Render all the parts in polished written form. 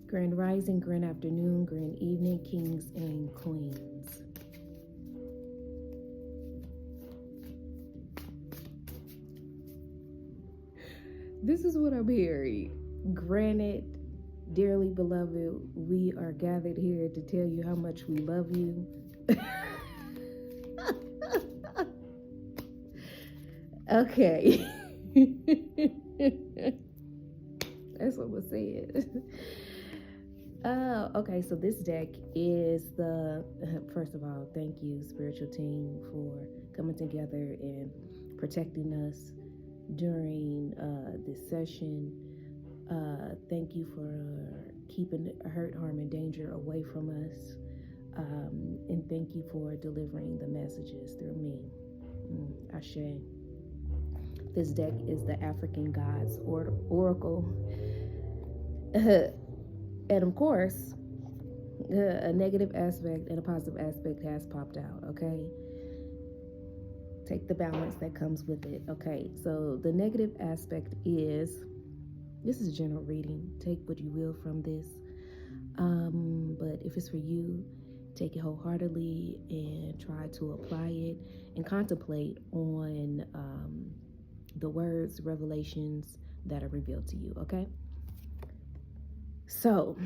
Grand rising, grand afternoon, grand evening, kings and queens. This is what I'm hearing. Granted, dearly beloved, we are gathered here to tell you how much we love you. Okay. That's what was said. Okay, so this deck is first of all, thank you, spiritual team, for coming together and protecting us during this session. Thank you for keeping hurt, harm, and danger away from us. And thank you for delivering the messages through me. Ashe. This deck is the African Gods Oracle. And of course, a negative aspect and a positive aspect has popped out, okay? Take the balance that comes with it, okay? So the negative aspect is, this is a general reading. Take what you will from this. But if it's for you, take it wholeheartedly and try to apply it and contemplate on the words, revelations that are revealed to you, okay? So,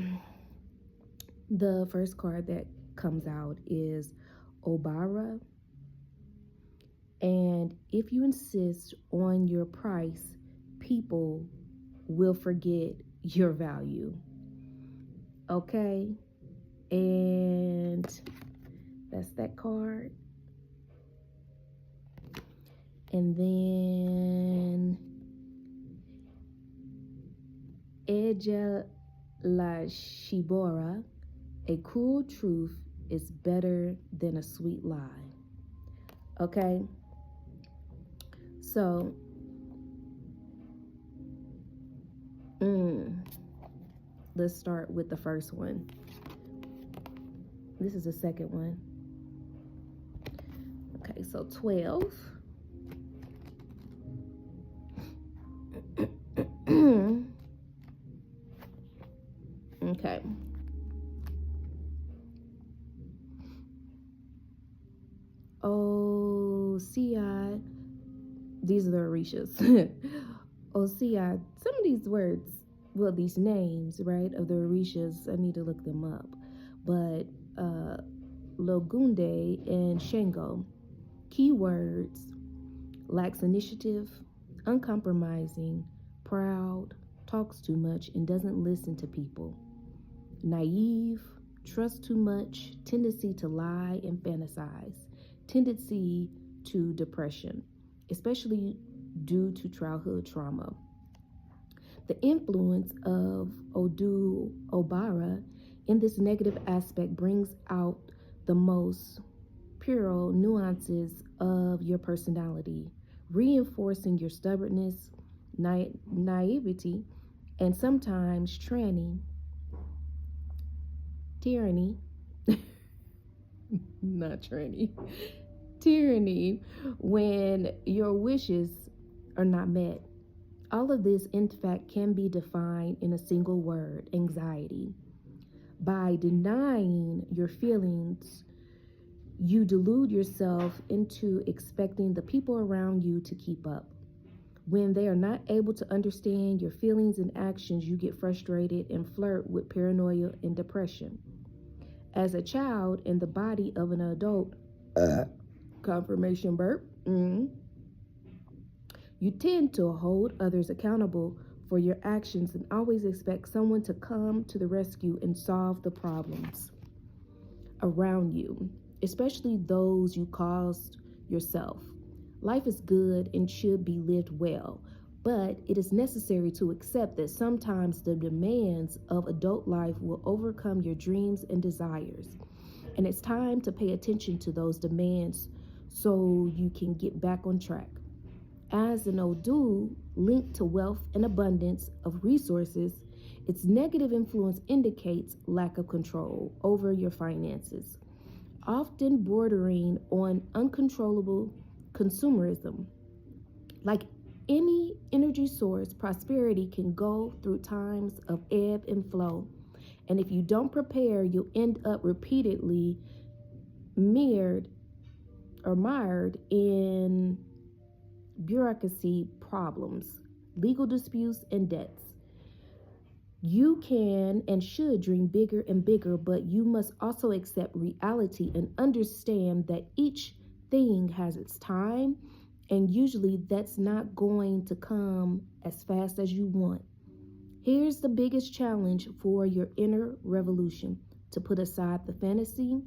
the first card that comes out is Obara. And if you insist on your price, people will forget your value. Okay? And that's that card. And then Eja La Shibora, a cruel truth is better than a sweet lie. Okay? So, let's start with the first one. This is the second one. Okay, so 12. Okay. Osea, these are the Orishas. Osea, some of these words, well, these names, right, of the Orishas, I need to look them up. But Logunde and Shango, keywords: lacks initiative, uncompromising, proud, talks too much, and doesn't listen to people. Naive, trusts too much, tendency to lie and fantasize, tendency to depression, especially due to childhood trauma. The influence of Odu Obara in this negative aspect brings out the most puerile nuances of your personality, reinforcing your stubbornness, naivety, and sometimes tyranny, not tyranny, when your wishes are not met. All of this, in fact, can be defined in a single word: anxiety. By denying your feelings, you delude yourself into expecting the people around you to keep up. When they are not able to understand your feelings and actions, you get frustrated and flirt with paranoia and depression. As a child in the body of an adult, confirmation burp, you tend to hold others accountable for your actions and always expect someone to come to the rescue and solve the problems around you, especially those you caused yourself. Life is good and should be lived well, but it is necessary to accept that sometimes the demands of adult life will overcome your dreams and desires. And it's time to pay attention to those demands so you can get back on track. As an Odu linked to wealth and abundance of resources, its negative influence indicates lack of control over your finances, often bordering on uncontrollable consumerism. Like any energy source, prosperity can go through times of ebb and flow, And if you don't prepare, you'll end up repeatedly mired in bureaucracy problems, legal disputes, and debts. You can and should dream bigger and bigger, but you must also accept reality and understand that each thing has its time, and usually that's not going to come as fast as you want. Here's the biggest challenge for your inner revolution: to put aside the fantasy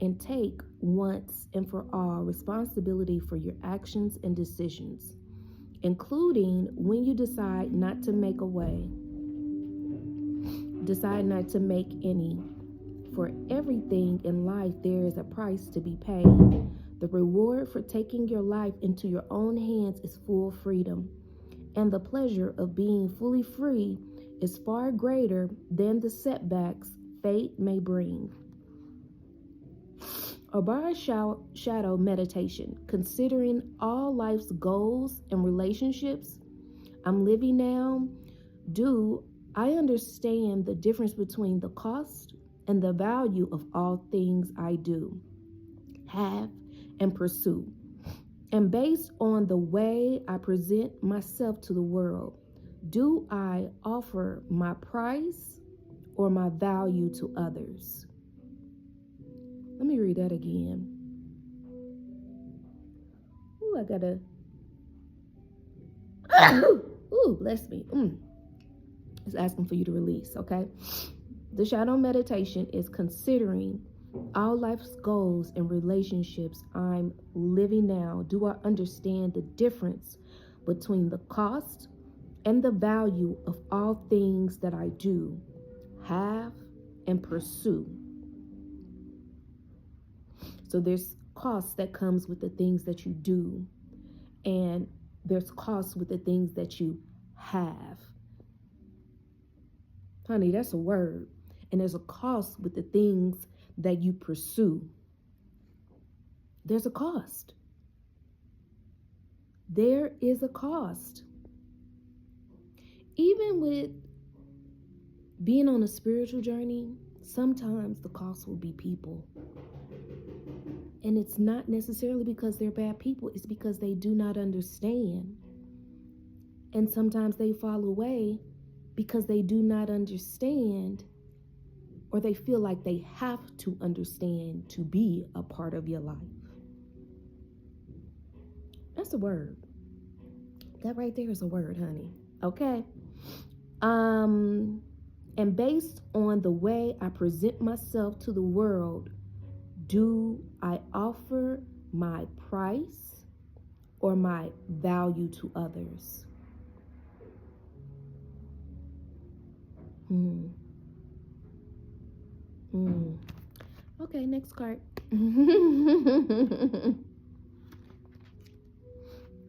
and take once and for all responsibility for your actions and decisions, including when you decide not to make any. For everything in life, there is a price to be paid. The reward for taking your life into your own hands is full freedom, and the pleasure of being fully free is far greater than the setbacks fate may bring. Obara Shadow Meditation, considering all life's goals and relationships I'm living now. Do I understand the difference between the cost and the value of all things I do, have, and pursue? And based on the way I present myself to the world, do I offer my price or my value to others? Let me read that again. Ooh, I gotta. Ooh, bless me. It's asking for you to release, okay? The shadow meditation is considering all life's goals and relationships I'm living now. Do I understand the difference between the cost and the value of all things that I do, have, and pursue? So there's cost that comes with the things that you do, and there's cost with the things that you have. Honey, that's a word. And there's a cost with the things that you pursue. There's a cost. There is a cost. Even with being on a spiritual journey, sometimes the cost will be people. And it's not necessarily because they're bad people. It's because they do not understand. And sometimes they fall away because they do not understand, or they feel like they have to understand to be a part of your life. That's a word. That right there is a word, honey. Okay? And based on the way I present myself to the world, do I offer my price or my value to others? Okay, next card.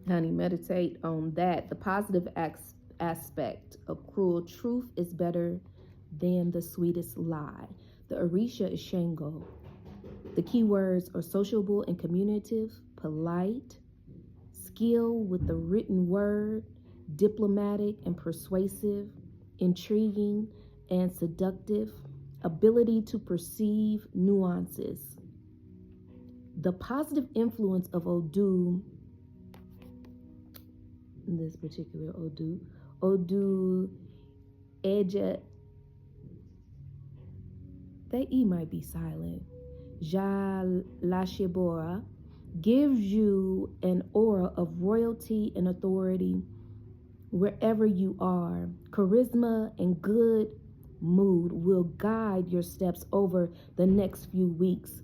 Honey, meditate on that. The positive aspect of cruel truth is better than the sweetest lie. The Orisha is Shango. The key words are sociable and communicative, polite, skill with the written word, diplomatic and persuasive, intriguing and seductive, ability to perceive nuances. The positive influence of Odu, in this particular Odu Eja, that E might be silent, Ja Lashibora, gives you an aura of royalty and authority wherever you are. Charisma and good mood will guide your steps over the next few weeks,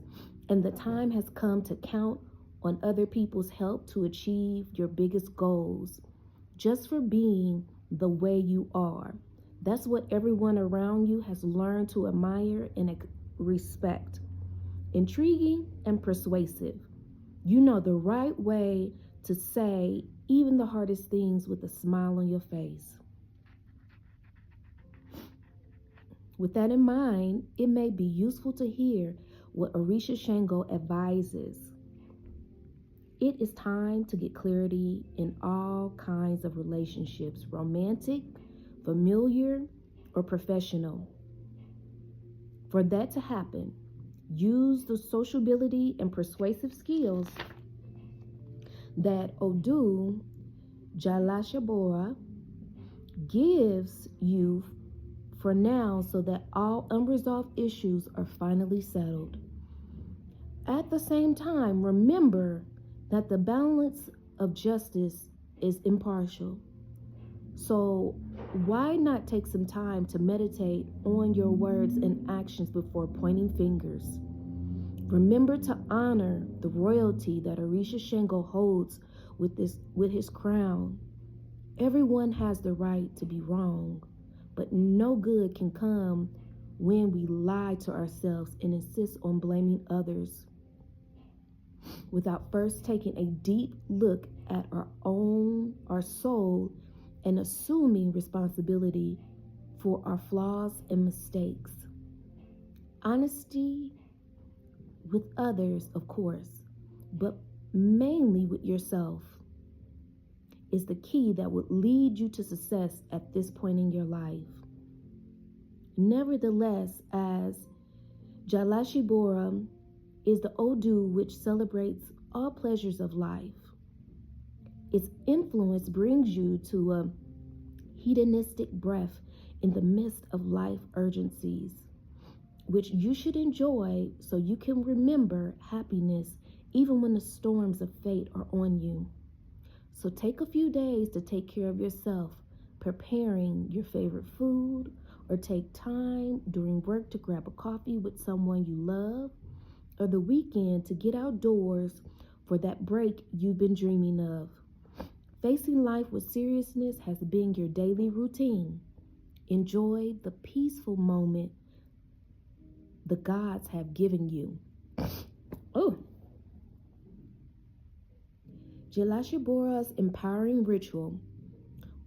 and the time has come to count on other people's help to achieve your biggest goals. Just for being the way you are. That's what everyone around you has learned to admire and respect. Intriguing and persuasive. You know the right way to say even the hardest things with a smile on your face. With that in mind, it may be useful to hear what Orisha Shango advises. It is time to get clarity in all kinds of relationships, romantic, familiar, or professional. For that to happen, use the sociability and persuasive skills that Odu Jalashabora gives you for now, so that all unresolved issues are finally settled. At the same time, remember that the balance of justice is impartial. So why not take some time to meditate on your words and actions before pointing fingers? Remember to honor the royalty that Orisha Shango holds with his crown. Everyone has the right to be wrong, but no good can come when we lie to ourselves and insist on blaming others without first taking a deep look at our soul and assuming responsibility for our flaws and mistakes. Honesty with others, of course, but mainly with yourself, is the key that would lead you to success at this point in your life. Nevertheless, as Jalashibora is the Odu which celebrates all pleasures of life, its influence brings you to a hedonistic breath in the midst of life urgencies, which you should enjoy so you can remember happiness even when the storms of fate are on you. So take a few days to take care of yourself, preparing your favorite food, or take time during work to grab a coffee with someone you love, or the weekend to get outdoors for that break you've been dreaming of. Facing life with seriousness has been your daily routine. Enjoy the peaceful moment the gods have given you. Oh. Jalashibora's empowering ritual.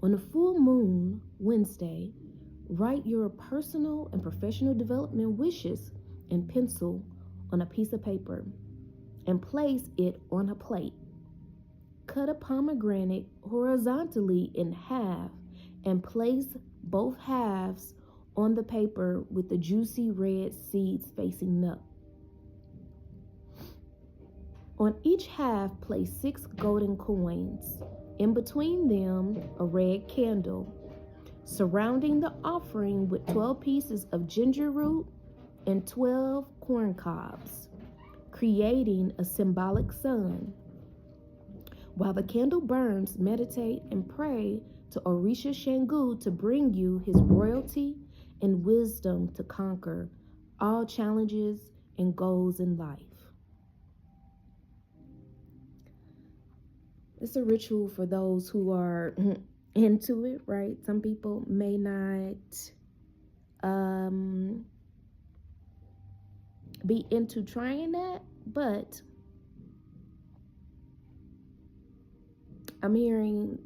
On a full moon, Wednesday, write your personal and professional development wishes in pencil on a piece of paper and place it on a plate. Cut a pomegranate horizontally in half and place both halves on the paper with the juicy red seeds facing up. On each half, place 6 golden coins. In between them, a red candle. Surrounding the offering with 12 pieces of ginger root and 12 corn cobs, creating a symbolic sun. While the candle burns, meditate and pray to Orisha Shangu to bring you his royalty and wisdom to conquer all challenges and goals in life. It's a ritual for those who are into it, right? Some people may not be into trying that, but I'm hearing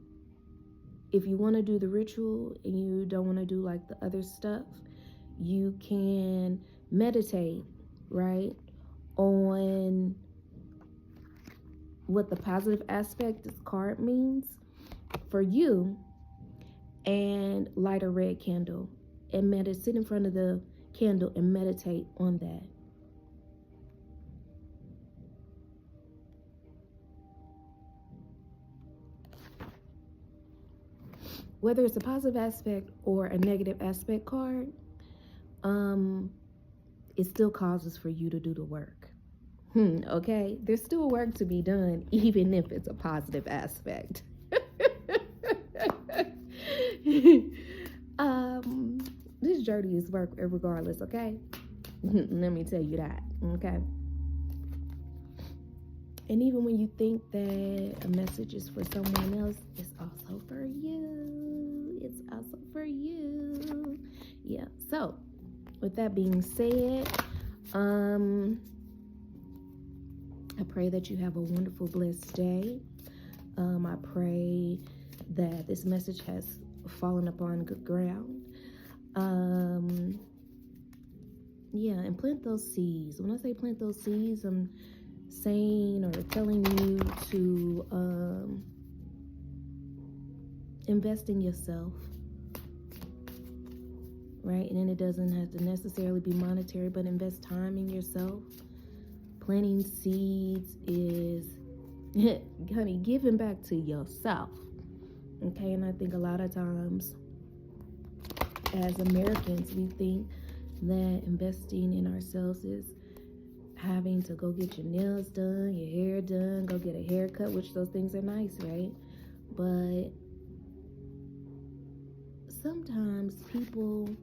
if you want to do the ritual and you don't want to do like the other stuff, you can meditate, right, on what the positive aspect this card means for you, and light a red candle and sit in front of the candle and meditate on that. Whether it's a positive aspect or a negative aspect card, it still causes for you to do the work. Okay, there's still work to be done, even if it's a positive aspect. This journey is work regardless, okay? Let me tell you that, okay? And even when you think that a message is for someone else, it's also for you. It's also for you. Yeah, so with that being said, I pray that you have a wonderful, blessed day. I pray that this message has fallen upon good ground. Yeah, and plant those seeds. When I say plant those seeds, I'm saying or telling you to invest in yourself. right? And then it doesn't have to necessarily be monetary, but invest time in yourself. Planting seeds is, honey, giving back to yourself. Okay, and I think a lot of times as Americans, we think that investing in ourselves is having to go get your nails done, your hair done, go get a haircut, which those things are nice, right? But sometimes people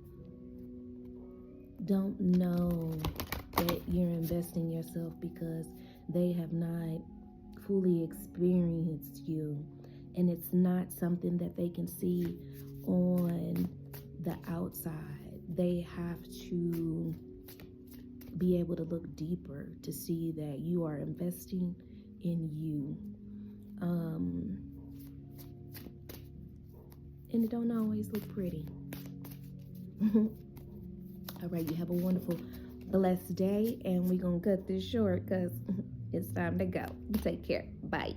don't know that you're investing yourself because they have not fully experienced you, and it's not something that they can see on the outside. They have to be able to look deeper to see that you are investing in you. And it don't always look pretty. All right, you have a wonderful, blessed day, and we're gonna cut this short because it's time to go. Take care. Bye.